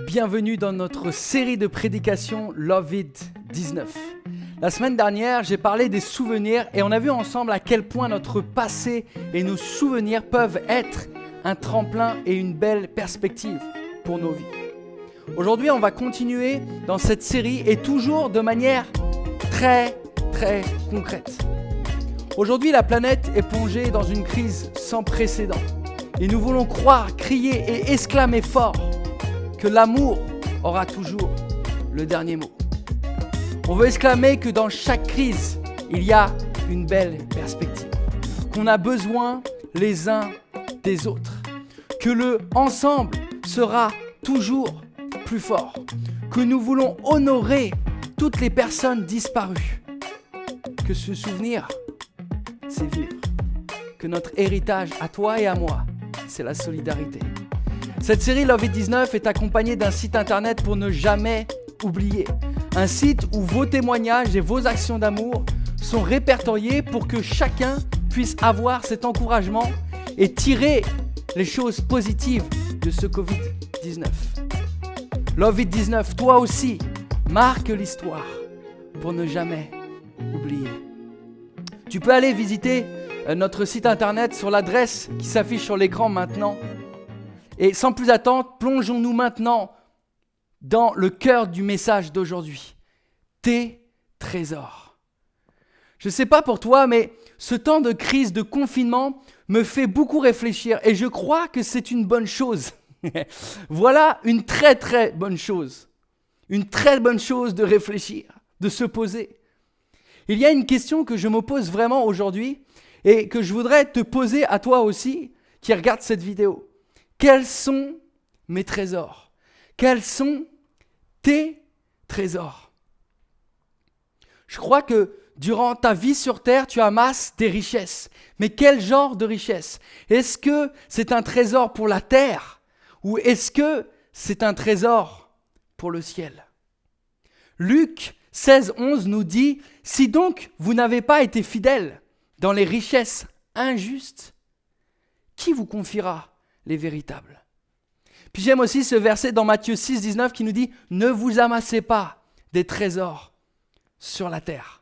Bienvenue dans notre série de prédications Love It 19. La semaine dernière, j'ai parlé des souvenirs et on a vu ensemble à quel point notre passé et nos souvenirs peuvent être un tremplin et une belle perspective pour nos vies. Aujourd'hui, on va continuer dans cette série et toujours de manière très concrète. Aujourd'hui, la planète est plongée dans une crise sans précédent et nous voulons croire, crier et exclamer fort que l'amour aura toujours le dernier mot. On veut exclamer que dans chaque crise, il y a une belle perspective, qu'on a besoin les uns des autres, que le ensemble sera toujours plus fort, que nous voulons honorer toutes les personnes disparues, que se souvenir, c'est vivre, que notre héritage à toi et à moi, c'est la solidarité. Cette série Love It 19 est accompagnée d'un site internet pour ne jamais oublier. Un site où vos témoignages et vos actions d'amour sont répertoriés pour que chacun puisse avoir cet encouragement et tirer les choses positives de ce Covid-19. Love It 19, toi aussi, marque l'histoire pour ne jamais oublier. Tu peux aller visiter notre site internet sur l'adresse qui s'affiche sur l'écran maintenant. Et sans plus attendre, plongeons-nous maintenant dans le cœur du message d'aujourd'hui. Tes trésors. Je ne sais pas pour toi, mais ce temps de crise, de confinement me fait beaucoup réfléchir et je crois que c'est une bonne chose. Voilà une très bonne chose. Une très bonne chose de réfléchir, de se poser. Il y a une question que je me pose vraiment aujourd'hui et que je voudrais te poser à toi aussi qui regarde cette vidéo. Quels sont mes trésors? Quels sont tes trésors? Je crois que durant ta vie sur Terre, tu amasses des richesses. Mais quel genre de richesse? Est-ce que c'est un trésor pour la terre ou est-ce que c'est un trésor pour le ciel? Luc 16:11 nous dit « Si donc vous n'avez pas été fidèles dans les richesses injustes, qui vous confiera les véritables ?» Puis j'aime aussi ce verset dans Matthieu 6:19 qui nous dit « Ne vous amassez pas des trésors sur la terre ».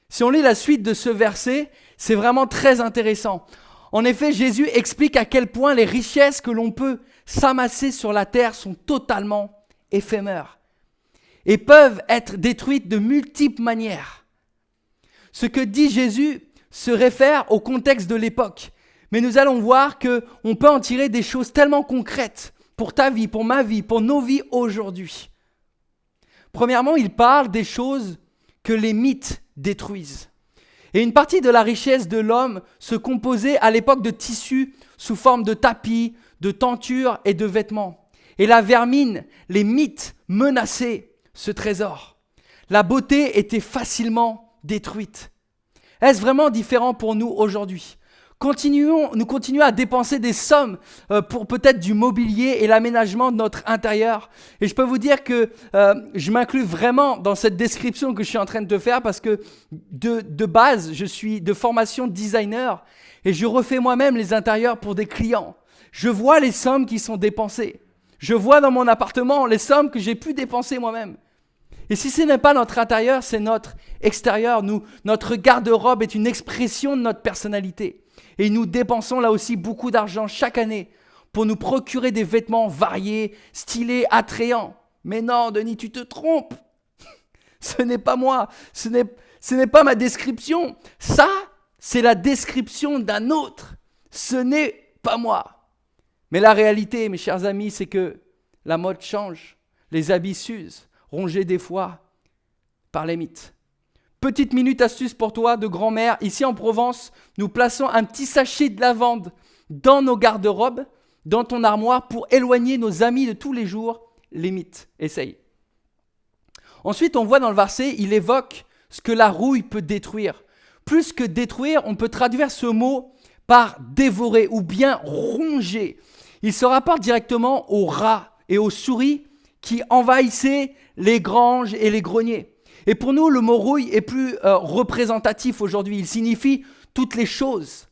Si on lit la suite de ce verset, c'est vraiment très intéressant. En effet, Jésus explique à quel point les richesses que l'on peut s'amasser sur la terre sont totalement éphémères et peuvent être détruites de multiples manières. Ce que dit Jésus se réfère au contexte de l'époque. Mais nous allons voir qu'on peut en tirer des choses tellement concrètes pour ta vie, pour ma vie, pour nos vies aujourd'hui. Premièrement, il parle des choses que les mythes détruisent. Et une partie de la richesse de l'homme se composait à l'époque de tissus sous forme de tapis, de tentures et de vêtements. Et la vermine, les mythes menaçaient ce trésor. La beauté était facilement détruite. Est-ce vraiment différent pour nous aujourd'hui ? Nous continuons à dépenser des sommes pour peut-être du mobilier et l'aménagement de notre intérieur. Et je peux vous dire que je m'inclus vraiment dans cette description que je suis en train de te faire parce que de base, je suis de formation designer et je refais moi-même les intérieurs pour des clients. Je vois les sommes qui sont dépensées. Je vois dans mon appartement les sommes que j'ai pu dépenser moi-même. Et si ce n'est pas notre intérieur, c'est notre extérieur. Notre garde-robe est une expression de notre personnalité. Et nous dépensons là aussi beaucoup d'argent chaque année pour nous procurer des vêtements variés, stylés, attrayants. Mais non, Denis, tu te trompes. Ce n'est pas moi. Ce n'est pas ma description. Ça, c'est la description d'un autre. Ce n'est pas moi. Mais la réalité, mes chers amis, c'est que la mode change. Les habits s'usent, rongés des fois par les mythes. Petite minute astuce pour toi de grand-mère. Ici en Provence, nous plaçons un petit sachet de lavande dans nos garde-robes, dans ton armoire, pour éloigner nos amis de tous les jours, les mythes. Essaye. Ensuite, on voit dans le verset, il évoque ce que la rouille peut détruire. Plus que détruire, on peut traduire ce mot par dévorer ou bien ronger. Il se rapporte directement aux rats et aux souris qui envahissaient les granges et les greniers. Et pour nous, le mot rouille est plus représentatif aujourd'hui. Il signifie toutes les choses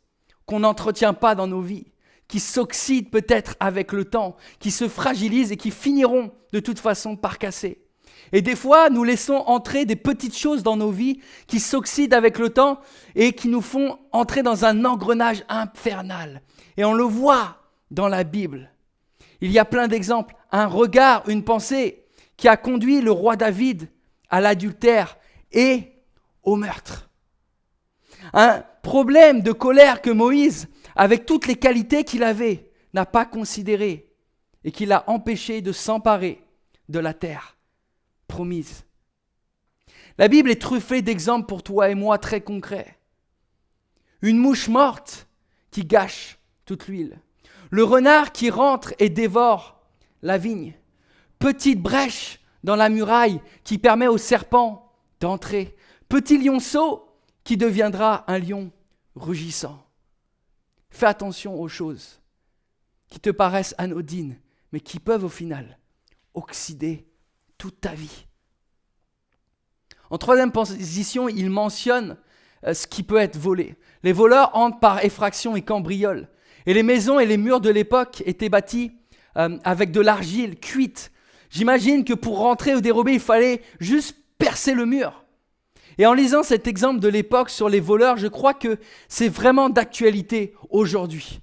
qu'on n'entretient pas dans nos vies, qui s'oxydent peut-être avec le temps, qui se fragilisent et qui finiront de toute façon par casser. Et des fois, nous laissons entrer des petites choses dans nos vies qui s'oxydent avec le temps et qui nous font entrer dans un engrenage infernal. Et on le voit dans la Bible. Il y a plein d'exemples. Un regard, une pensée qui a conduit le roi David à l'adultère et au meurtre. Un problème de colère que Moïse, avec toutes les qualités qu'il avait, n'a pas considéré et qui l'a empêché de s'emparer de la terre promise. La Bible est truffée d'exemples pour toi et moi très concrets. Une mouche morte qui gâche toute l'huile. Le renard qui rentre et dévore la vigne. Petite brèche dans la muraille qui permet au serpent d'entrer. Petit lionceau qui deviendra un lion rugissant. Fais attention aux choses qui te paraissent anodines, mais qui peuvent au final oxyder toute ta vie. En troisième position, il mentionne ce qui peut être volé. Les voleurs entrent par effraction et cambriolent. Et les maisons et les murs de l'époque étaient bâtis avec de l'argile cuite. J'imagine que pour rentrer ou dérober, il fallait juste percer le mur. Et en lisant cet exemple de l'époque sur les voleurs, je crois que c'est vraiment d'actualité aujourd'hui.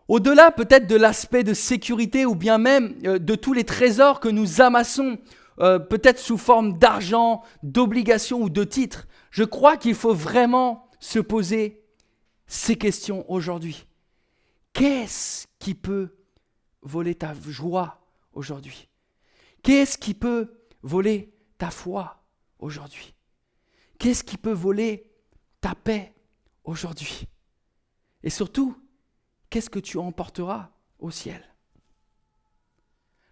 Au-delà peut-être de l'aspect de sécurité ou bien même de tous les trésors que nous amassons, peut-être sous forme d'argent, d'obligations ou de titres, je crois qu'il faut vraiment se poser ces questions aujourd'hui. Qu'est-ce qui peut voler ta joie aujourd'hui? Qu'est-ce qui peut voler ta foi aujourd'hui? Qu'est-ce qui peut voler ta paix aujourd'hui? Et surtout, qu'est-ce que tu emporteras au ciel?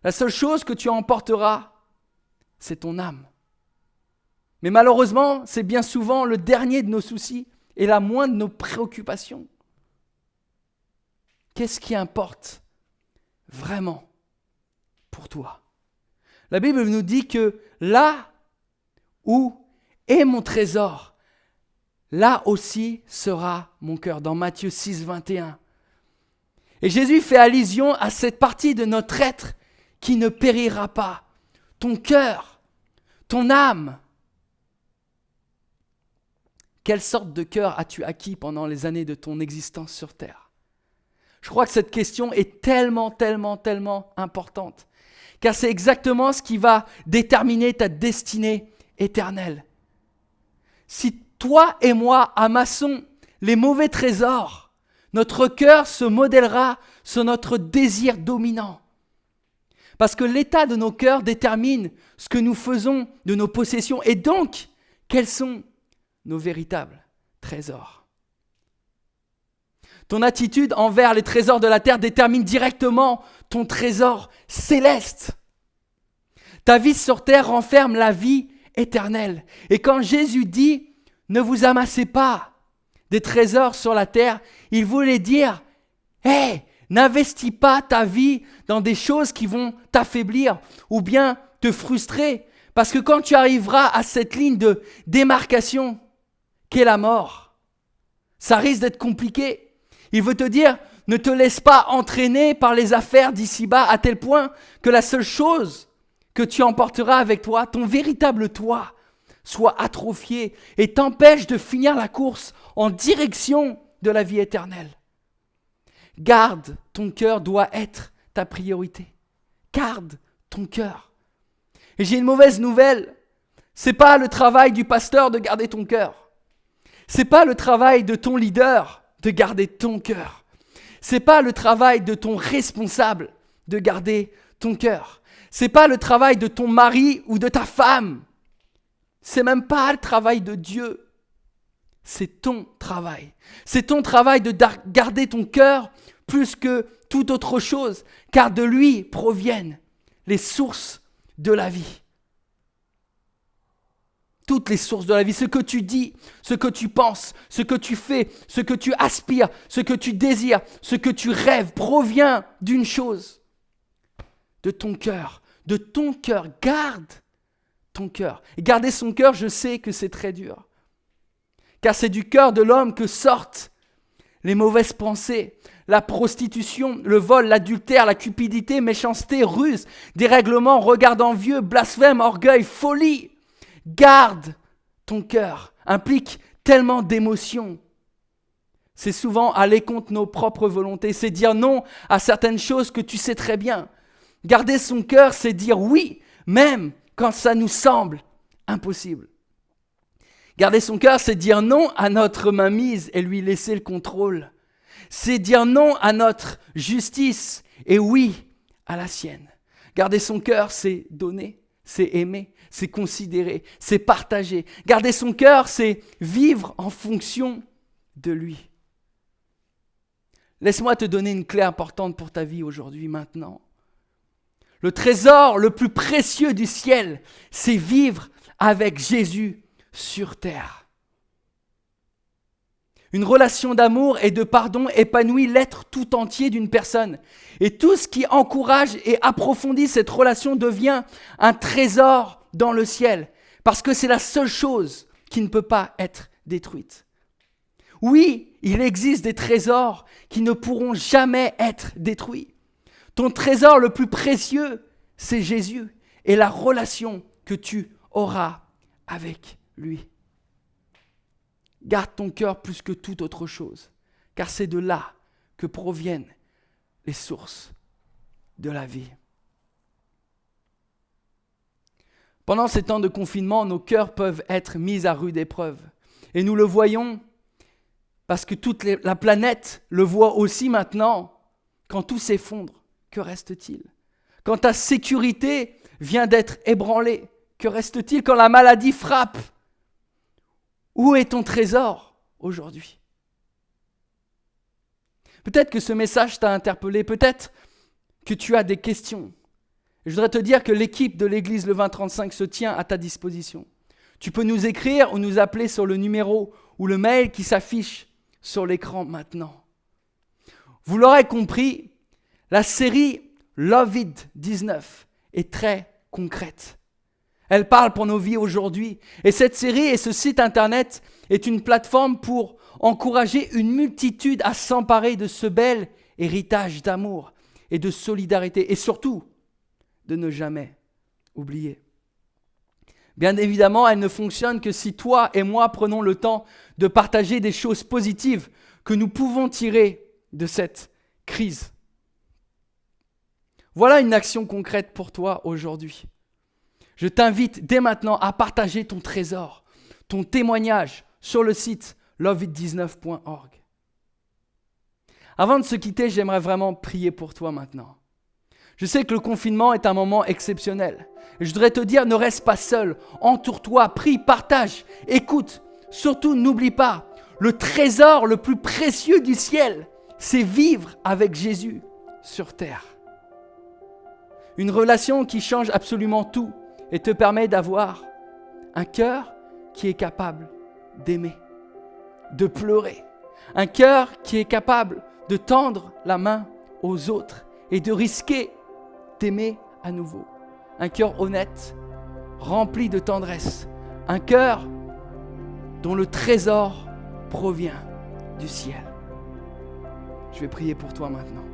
La seule chose que tu emporteras, c'est ton âme. Mais malheureusement, c'est bien souvent le dernier de nos soucis et la moindre de nos préoccupations. Qu'est-ce qui importe vraiment pour toi? La Bible nous dit que là où est mon trésor, là aussi sera mon cœur. Dans Matthieu 6, 21. Et Jésus fait allusion à cette partie de notre être qui ne périra pas. Ton cœur, ton âme. Quelle sorte de cœur as-tu acquis pendant les années de ton existence sur terre? Je crois que cette question est tellement importante. Car c'est exactement ce qui va déterminer ta destinée éternelle. Si toi et moi amassons les mauvais trésors, notre cœur se modèlera sur notre désir dominant. Parce que l'état de nos cœurs détermine ce que nous faisons de nos possessions et donc quels sont nos véritables trésors. Ton attitude envers les trésors de la terre détermine directement ton trésor céleste. Ta vie sur terre renferme la vie éternelle. Et quand Jésus dit « Ne vous amassez pas des trésors sur la terre », il voulait dire « Hey, n'investis pas ta vie dans des choses qui vont t'affaiblir ou bien te frustrer. Parce que quand tu arriveras à cette ligne de démarcation qu'est la mort, ça risque d'être compliqué. Il veut te dire, ne te laisse pas entraîner par les affaires d'ici-bas à tel point que la seule chose que tu emporteras avec toi, ton véritable toi, soit atrophié et t'empêche de finir la course en direction de la vie éternelle. Garde, ton cœur doit être ta priorité. Garde ton cœur. Et j'ai une mauvaise nouvelle. C'est pas le travail du pasteur de garder ton cœur. C'est pas le travail de ton leader de garder ton cœur. C'est pas le travail de ton responsable de garder ton cœur. C'est pas le travail de ton mari ou de ta femme. C'est même pas le travail de Dieu. C'est ton travail. C'est ton travail de garder ton cœur plus que toute autre chose, car de lui proviennent les sources de la vie. Toutes les sources de la vie, ce que tu dis, ce que tu penses, ce que tu fais, ce que tu aspires, ce que tu désires, ce que tu rêves, provient d'une chose, de ton cœur. De ton cœur, garde ton cœur. Et garder son cœur, je sais que c'est très dur. Car c'est du cœur de l'homme que sortent les mauvaises pensées, la prostitution, le vol, l'adultère, la cupidité, méchanceté, ruse, dérèglement, regard envieux, blasphème, orgueil, folie. Garde ton cœur, implique tellement d'émotions. C'est souvent aller contre nos propres volontés, c'est dire non à certaines choses que tu sais très bien. Garder son cœur, c'est dire oui, même quand ça nous semble impossible. Garder son cœur, c'est dire non à notre mainmise et lui laisser le contrôle. C'est dire non à notre justice et oui à la sienne. Garder son cœur, c'est donner, c'est aimer, c'est considérer, c'est partager. Garder son cœur, c'est vivre en fonction de lui. Laisse-moi te donner une clé importante pour ta vie aujourd'hui, maintenant. Le trésor le plus précieux du ciel, c'est vivre avec Jésus sur terre. Une relation d'amour et de pardon épanouit l'être tout entier d'une personne. Et tout ce qui encourage et approfondit cette relation devient un trésor dans le ciel. Parce que c'est la seule chose qui ne peut pas être détruite. Oui, il existe des trésors qui ne pourront jamais être détruits. Ton trésor le plus précieux, c'est Jésus et la relation que tu auras avec lui. Garde ton cœur plus que toute autre chose, car c'est de là que proviennent les sources de la vie. Pendant ces temps de confinement, nos cœurs peuvent être mis à rude épreuve. Et nous le voyons parce que toute la planète le voit aussi maintenant. Quand tout s'effondre, que reste-t-il ? Quand ta sécurité vient d'être ébranlée, que reste-t-il quand la maladie frappe ? Où est ton trésor aujourd'hui ? Peut-être que ce message t'a interpellé, peut-être que tu as des questions. Je voudrais te dire que l'équipe de l'Église Le 2035 se tient à ta disposition. Tu peux nous écrire ou nous appeler sur le numéro ou le mail qui s'affiche sur l'écran maintenant. Vous l'aurez compris, la série Love It 19 est très concrète. Elle parle pour nos vies aujourd'hui. Et cette série et ce site internet est une plateforme pour encourager une multitude à s'emparer de ce bel héritage d'amour et de solidarité. Et surtout, de ne jamais oublier. Bien évidemment, elle ne fonctionne que si toi et moi prenons le temps de partager des choses positives que nous pouvons tirer de cette crise. Voilà une action concrète pour toi aujourd'hui. Je t'invite dès maintenant à partager ton trésor, ton témoignage sur le site loveit19.org. Avant de se quitter, j'aimerais vraiment prier pour toi maintenant. Je sais que le confinement est un moment exceptionnel. Et je voudrais te dire, ne reste pas seul. Entoure-toi, prie, partage, écoute. Surtout, n'oublie pas, le trésor le plus précieux du ciel, c'est vivre avec Jésus sur terre. Une relation qui change absolument tout et te permet d'avoir un cœur qui est capable d'aimer, de pleurer. Un cœur qui est capable de tendre la main aux autres et de risquer d'aimer à nouveau. Un cœur honnête, rempli de tendresse. Un cœur dont le trésor provient du ciel. Je vais prier pour toi maintenant.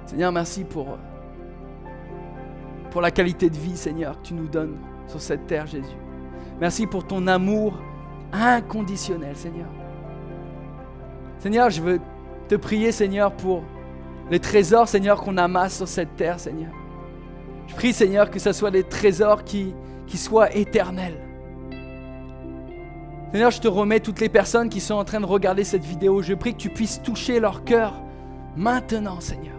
Seigneur, merci pour la qualité de vie, Seigneur, que tu nous donnes sur cette terre, Jésus. Merci pour ton amour inconditionnel, Seigneur. Seigneur, je veux te prier, Seigneur, pour les trésors, Seigneur, qu'on amasse sur cette terre, Seigneur. Je prie, Seigneur, que ce soit des trésors qui soient éternels. Seigneur, je te remets toutes les personnes qui sont en train de regarder cette vidéo. Je prie que tu puisses toucher leur cœur maintenant, Seigneur.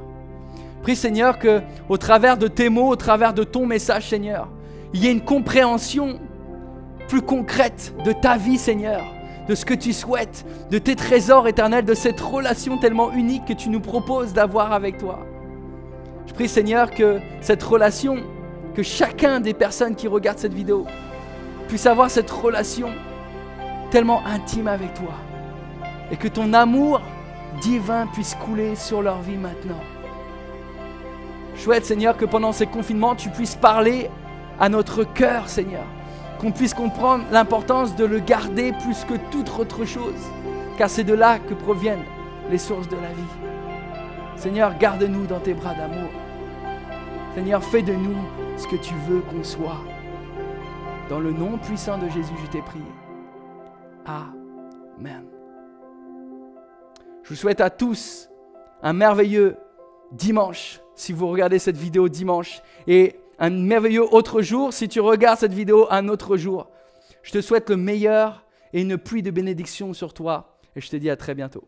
Je prie, Seigneur, qu'au travers de tes mots, au travers de ton message, Seigneur, il y ait une compréhension plus concrète de ta vie, Seigneur, de ce que tu souhaites, de tes trésors éternels, de cette relation tellement unique que tu nous proposes d'avoir avec toi. Je prie, Seigneur, que cette relation, que chacun des personnes qui regardent cette vidéo puisse avoir cette relation tellement intime avec toi et que ton amour divin puisse couler sur leur vie maintenant. Je souhaite, Seigneur, que pendant ces confinements, tu puisses parler à notre cœur, Seigneur, qu'on puisse comprendre l'importance de le garder plus que toute autre chose, car c'est de là que proviennent les sources de la vie. Seigneur, garde-nous dans tes bras d'amour. Seigneur, fais de nous ce que tu veux qu'on soit. Dans le nom puissant de Jésus, je t'ai prié. Amen. Je vous souhaite à tous un merveilleux dimanche, si vous regardez cette vidéo dimanche, et un merveilleux autre jour, si tu regardes cette vidéo un autre jour. Je te souhaite le meilleur et une pluie de bénédictions sur toi, et je te dis à très bientôt.